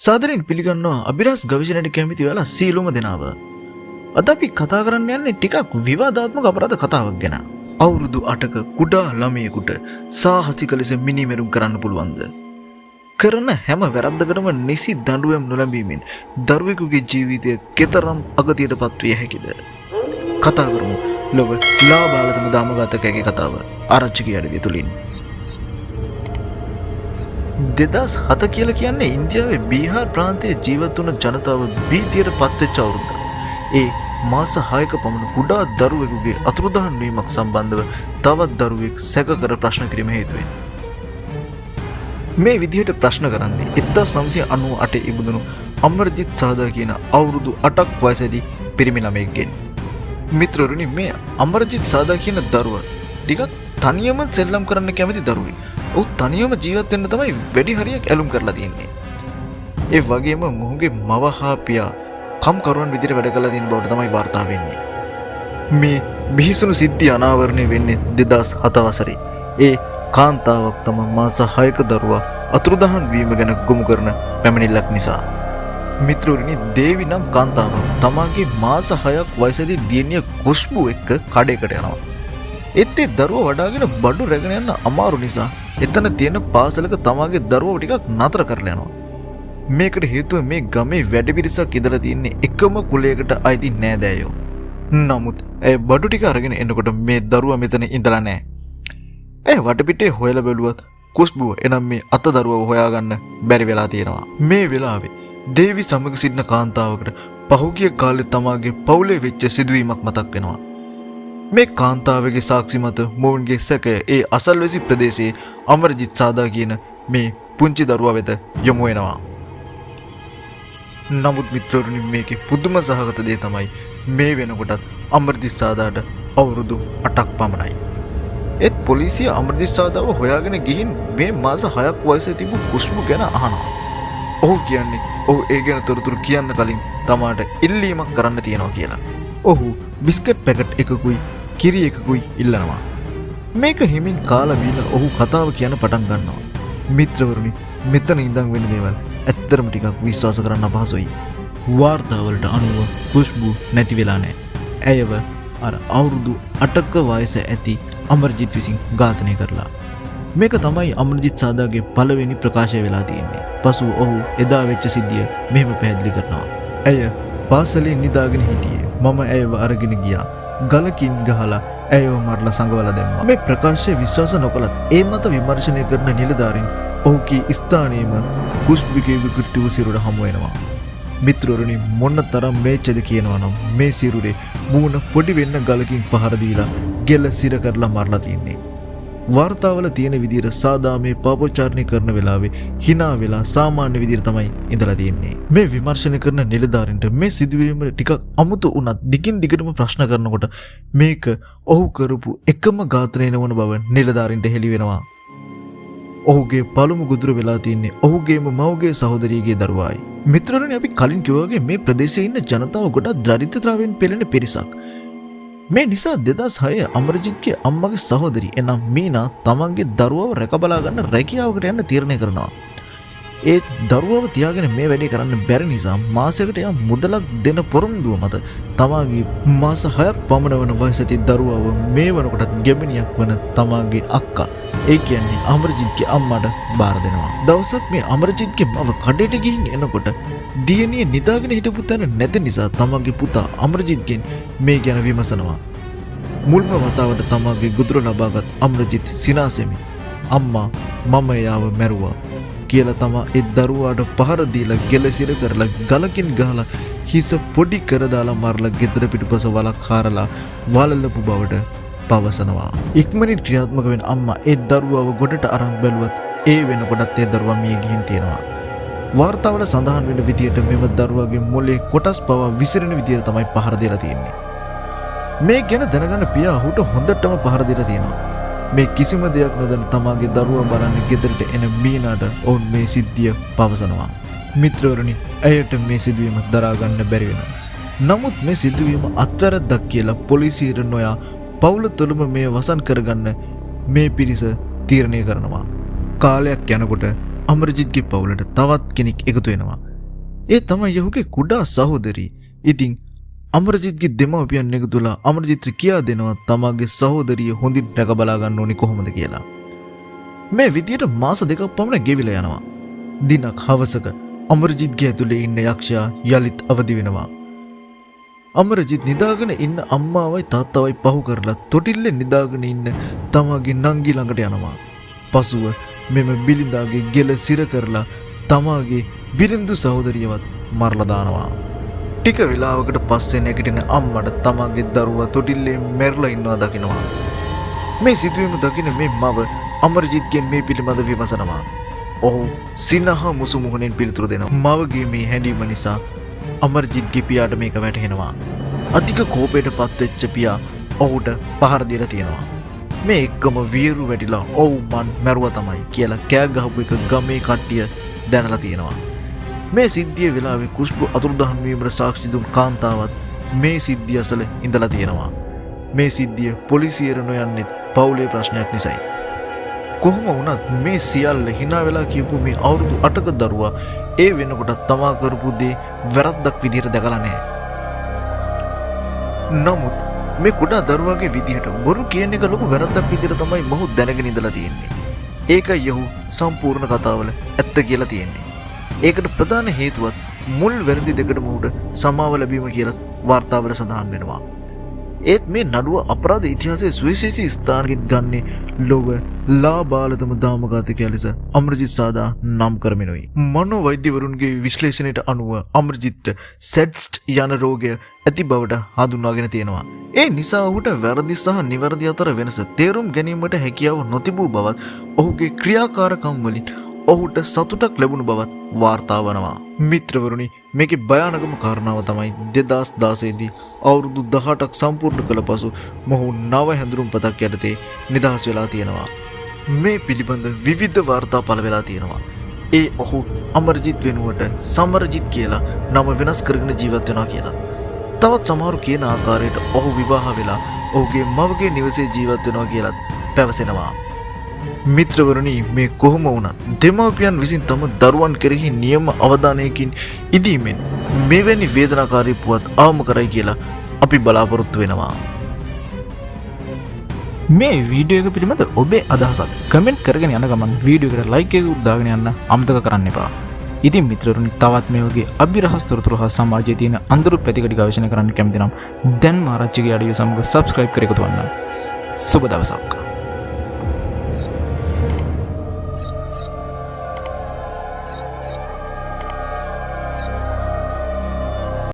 සාදරයෙන් පිළිගන්නවා අභිරහස් ගවේෂණයට කැමති වෙලා සීලොම දෙනාව. අද අපි කතා කරන්න යන්නේ ටිකක් විවාදාත්මක අපරාධ කතාවක් ගැන. අවුරුදු 8ක කුඩා ළමයෙකුට සාහසික ලෙස මිනිමෙරුම් කරන්න පුළුවන්ද? කරන හැම වැරද්දකටම නිසි දඬුවම් නොලැබීමෙන් දරුවෙකුගේ ජීවිතය කෙතරම් අගතියට පත්විය හැකිද? කතා කරමු ලොව ලාබාලතම දාමඝාතකයාගේ කතාව ආරච්චිගේ අඩවිය තුලින්. 2007 කියලා කියන්නේ ඉන්දියාවේ බීහාර් ප්‍රාන්තයේ ජීවත් වුණ ජනතාව භීතියට පත්වෙච්ච අවුරුද්දක්. ඒ මාස 6ක පමණ කුඩා දරුවෙකුගේ අතුරුදහන් වීමක් සම්බන්ධව තවත් දරුවෙක් සැක කර ප්‍රශ්න කිරීම හේතුවෙන්. මේ විදිහට ප්‍රශ්න කරන්නේ 1998 ඉපදුණු අමරජිත් සාදා කියන අවුරුදු 8ක් වයසේදී පිරිමි ළමයෙක්ගෙන්. මිත්‍රවරුනි, මේ අමරජිත් සාදා කියන දරුවා ටිකක් තනියම සෙල්ලම් කරන්න කැමති දරුවෙක්. ඔහු තනියම ජීවත් වෙන්න තමයි වැඩි හරියක් ඇලුම් කරලා තියෙන්නේ. ඒ වගේම මොහුගේ මව හා පියා කම්කරුවන් විදිහට වැඩ කරලා තියෙන බවට තමයි වාර්තා වෙන්නේ. මේ බිහිසුණු සිද්ධිය අනාවරණය වෙන්නේ 2007 වසරේ. ඒ කාන්තාවක් තම මාස 6ක දරුවා අතුරුදහන් වීම ගැන ගොමු කරන පැමිණිල්ලක් නිසා. මිත්‍රවරුනි, දේවි නම් කාන්තාවක් තමාගේ මාස 6ක් වයසේදී දියණිය කුෂ්බු එක්ක කඩේකට යනවා. ඒත් ඒ දරුවා වඩාගෙන බඩු රැගෙන යන්න අමාරු නිසා එතන තියෙන පාසලක තමාගේ දරුවව ටිකක් නතර කරලා යනවා. මේකට හේතුව මේ ගමේ වැඩ පිරිසක් ඉඳලා තියෙන්නේ එකම කුලයකට අයිති නෑදෑයෝ. නමුත් ඒ බඩු ටික අරගෙන එනකොට මේ දරුවා මෙතන ඉඳලා නෑ. ඒ වටපිටේ හොයලා බැලුවත් කුෂ්බුව එනම් මේ අත දරුවව හොයාගන්න බැරි වෙලා තියෙනවා. මේ වෙලාවේ දේවි සමග සිටින කාන්තාවකට පහුගිය කාලේ තමාගේ පවුලේ වෙච්ච සිදුවීමක් මතක් වෙනවා. මේ කාන්තාවගේ සාක්ෂි මත මොවුන්ගේ සැකය ඒ අසල්වැසි ප්‍රදේශයේ අමරජිත් සාදා කියන මේ පුංචි දරුවා වෙත යොමු වෙනවා. නමුත් මිත්‍රවරුනි, මේකේ පුදුම සහගත දේ තමයි මේ වෙනකොටත් අමරජිත් සාදාට අවුරුදු 8ක් පමණයි. ඒත් පොලිසිය අමරජිත් සාදාව හොයාගෙන ගිහින් මේ මාස 6ක් වයසේ තිබු කුෂ්බු ගැන අහනවා. ඔහු කියන්නේ ඔහු ඒ ගැන තොරතුරු කියන්න කලින් තමාට ඉල්ලීමක් කරන්න තියෙනවා කියලා. ඔහු බිස්කට් පැකට් එකකුයි කිරි එකකුයි ඉල්ලනවා. මේක හිමින් කාලා බීලා ඔහු කතාව කියන්න පටන් ගන්නවා. මිත්‍රවරුනි, මෙතන ඉඳන් වෙන දේවල් ඇත්තටම ටිකක් විශ්වාස කරන්න අපහසුයි. වාර්තාවලට අනුව කුෂ්බු නැති වෙලා නැහැ. ඇයව අර අවුරුදු 8ක වයස ඇති අමරජිත් විසින් ඝාතනය කරලා. මේක තමයි අමරජිත් සාදාගේ පළවෙනි ප්‍රකාශය වෙලා තියෙන්නේ. පසුව ඔහු එදා වෙච්ච සිද්ධිය මෙහෙම පැහැදිලි කරනවා. ඇය පාසලේ නිදාගෙන හිටියේ. මම ඇයව අරගෙන ගියා. ගලකින් ගහලා ඇයව මරලා සංගවලා දැම්මා. මේ ප්‍රකාශය විශ්වාස නොකලත් ඒ මත විමර්ශනය කරන නිලධාරීන් ඔහුගේ ස්ථානයේම කුෂ්බුගේ විකෘතිව සිරුර හමු වෙනවා. මිත්‍රවරුනි, මොන තරම් මේච්චද කියනවා නම් මේ සිරුරේ මූණ පොඩි වෙන්න ගලකින් පහර දීලා ගෙල සිර කරලා මරලා තින්නේ. වාර්තාවල තියෙන විදිහට සාදා මේ පාපෝච්චාරණය කරන වෙලාවේ hina වෙලා සාමාන්‍ය විදිහට තමයි ඉඳලා තියෙන්නේ. මේ විමර්ශනය කරන නිලධාරීන්ට මේ සිදුවීම ටිකක් අමුතු වුණත් දිගින් දිගටම ප්‍රශ්න කරනකොට මේක ඔහු කරපු එකම ඝාතනය නොවන බව නිලධාරීන්ට හෙළි වෙනවා. ඔහුගේ පළමු ගොදුර වෙලා තියෙන්නේ ඔහුගේම මවගේ සහෝදරියගේ දරුවායි. මිත්‍රවරුනි, අපි කලින් කිව්වා වගේ මේ ප්‍රදේශයේ ඉන්න ජනතාව ගොඩක් දරිද්‍රතාවයෙන් පෙළෙන පිරිසක්. මේ නිසා 2006 අමරජිත්ගේ අම්මගේ සහෝදරි එනම් මීනා තමන්ගේ දරුවව රැකබලා ගන්න රැකියාවකට යන්න තීරණය කරනවා. ඒ දරුවව තියාගෙන මේ වැඩේ කරන්න බැරි නිසා මාසයකට යා මුදලක් දෙන පොරොන්දුව මත තමාගේ මාස 6ක් පමණ වන වයසති දරුවව මේ වනකොටත් ගැබිනියක් වන තමාගේ අක්කා, ඒ කියන්නේ අමරජිත්ගේ අම්මට බාර දෙනවා. දවසක් මේ අමරජිත්ගේ මව කඩේට ගිහින් එනකොට දියණිය නිදාගෙන හිටපු තැන නැති නිසා තමන්ගේ පුතා අමරජිත්ගෙන් මේ ගැන විමසනවා. මුල්ම වතාවට තමාගේ ගොදුර ලබාගත් අමරජිත් සිනාසෙමි අම්මා මම එයාව මැරුවා කියලා තමා ඒ දරුවාට පහර දීලා ගෙලසිර කරලා ගලකින් ගහලා හිස පොඩි කර දාලා මරලා ගෙදර පිටුපස වලක් හාරලා වලලපු බවට පවසනවා. ඉක්මනින් ක්‍රියාත්මක වෙන අම්මා ඒ දරුවව ගොඩට අරන් බැලුවත් ඒ වෙනකොටත් ඒ දරුවා මිය ගිහින් තියෙනවා. වාර්තාවල සඳහන් වෙන විදිහට මෙම දරුවාගේ මොලේ කොටස් පවා විසිරෙන විදිහට තමයි පහර දෙලා තියෙන්නේ. මේ ගැන දැනගන්න පියා ඔහුට හොඳටම පහර දෙලා තියෙනවා. මේ කිසිම දෙයක් නොදැන තමාගේ දරුවා බලන්න ගෙදරට එන මීනාට ඔවුන් මේ සිද්ධිය පවසනවා. මිත්‍රවරුනි, ඇයට මේ සිදුවීම දරා ගන්න බැරි වෙනවා. නමුත් මේ සිදුවීම අත්වැරද්දක් කියලා පොලිසියට නොයා පවුල තුළම මේ වසන් කරගන්න මේ පිරිස තීරණය කරනවා. කාලයක් යනකොට අමරජිත්ගේ පවුලට තවත් කෙනෙක් එකතු වෙනවා. ඒ තමයි යහුගේ කුඩා සහෝදරී. ඉතින් අමරජිත්ගේ දෙමව්පියන් එකතුලා අමරජිත්ට කියා දෙනවා තමාගේ සහෝදරිය හොඳින් රැක බලා ගන්න ඕනි කොහොමද කියලා. මේ විදියට මාස දෙකක් පමණ ගෙවිලා යනවා. දිනක් හවසක අමරජිත්ගේ ඇතුලේ ඉන්න යක්ෂයා යලිත් අවදි වෙනවා. අමරජිත් නිදාගෙන ඉන්න අම්මාවයි තාත්තවයි පහු කරලා තොටිල්ලේ නිදාගෙන ඉන්න තමාගේ නංගි ළඟට යනවා. පසුව මෙම බිලිඳාගේ ගෙල සිර කරලා තමාගේ බිරිඳු සහෝදරියවත් මරලා දානවා. ටික වෙලාවකට පස්සේ නැගිටින අම්මට තමාගේ දරුවා තොටිල්ලේ මැරලා ඉන්නවා දකිනවා. මේ සිදුවීම දකින මේ මව අමරජිත්ගෙන් මේ පිළිබඳ විමසනවා. ඔහු සිනහ මුසු මුහුණෙන් පිළිතුරු දෙනවා. මවගේ මේ හැඬීම නිසා අමරජිත්ගේ පියාට මේක වැටහෙනවා. අධික කෝපයට පත්වෙච්ච පියා ඔහුට පහර දීලා තියෙනවා. මේ එක්කම වියරු වැටිලා ඔව් මන් මැරුවා තමයි කියලා කෑ ගහපු එක ගමේ කට්ටිය දැනලා තියෙනවා. මේ සිද්ධිය වෙලාවේ කුෂ්බු අතුරුදහන් වීමට සාක්ෂි දුන් කාන්තාවත් මේ සිද්ධිය අසල ඉඳලා තියෙනවා. මේ සිද්ධිය පොලිසියට නොයන්නේ පවුලේ ප්‍රශ්නයක් නිසායි. කොහොම වුණත් මේ සියල්ල hina වෙලා කියපු මේ අවුරුදු 8ක දරුවා ඒ වෙනකොට තමා කරපු දේ වැරද්දක් විදිහට දැකලා නැහැ. නමුත් මේ කුඩා දරුවාගේ විදිහට බොරු කියන එක ලොකු වැරද්දක් විදිහට තමයි මොහු දැනගෙන ඉඳලා තියෙන්නේ. ඒකයි යහු සම්පූර්ණ කතාවල ඇත්ත කියලා තියෙන්නේ. ඒකට ප්‍රධාන හේතුවත් මුල් වැරදි දෙකටම උඩ සමාව ලැබීම කියලා වාර්තාවල සඳහන් වෙනවා. ඒත් මේ නඩුව අපරාධ ඉතිහාසයේ සුවිශේෂී ස්ථානකින් ගන්නේ ලොව ලාබාලතම දාමඝාතකයා ලෙස අමරජිත් සාදා නම් කරමිනුයි. මනෝවෛද්‍යවරුන්ගේ විශ්ලේෂණයට අනුව අමරජිත්ට සෙඩ්ස්ට් යන රෝගය ඇති බවට හඳුන්වාගෙන තියෙනවා. ඒ නිසා ඔහුට වැරදි සහ නිවැරදි අතර වෙනස තේරුම් ගැනීමට හැකියාව නොතිබූ බවත් ඔහුගේ ක්‍රියාකාරකම් වලින් ඔහුට සතුටක් ලැබුණු බවත් වාර්තා වනවා. මිත්‍රවරුනි, මේකේ භයානකම කාරණාව තමයි 2016 දී අවුරුදු 18ක් සම්පූර්ණ කළ පසු මොහු නව හැඳුනුම්පතක් යටතේ නිදහස් වෙලා තියෙනවා. මේ පිළිබඳ විවිධ වාර්තා පළ වෙලා තියෙනවා. ඒ ඔහු අමරජිත් වෙනුවට සමරජිත් කියලා නම වෙනස් කරගෙන ජීවත් වෙනවා කියලා. තවත් සමහරු කියන ආකාරයට ඔහු විවාහ වෙලා ඔහුගේ මවගේ නිවසේ ජීවත් වෙනවා කියලාත් පැවසෙනවා. මිත්‍රවරුනි, මේ කොහොම වුණත් දෙමව්පියන් විසින් තම දරුවන් කෙරෙහි නියම අවධානයකින් ඉදීමෙන් මෙවැනි වේදනාකාරී පුවත් අවම කරයි කියලා අපි බලාපොරොත්තු වෙනවා. මේ වීඩියෝ එක පිළිබඳ ඔබේ අදහසත් කමෙන්ට් කරගෙන යන ගමන් වීඩියෝ එකට ලයික් එකක් දාගෙන යන්න අමතක කරන්න එපා. ඉතින් මිත්‍රවරුනි, තවත් මේ වගේ අභිරහස් තොරතුරු හා සමාජයේ තියෙන අඳුරු පැතිකඩ ගවේෂණය කරන්න කැමති නම් දැන් ආරච්චිගේ අඩිය සමග subscribe කර එකතු වන්න. සුබ දවසක්.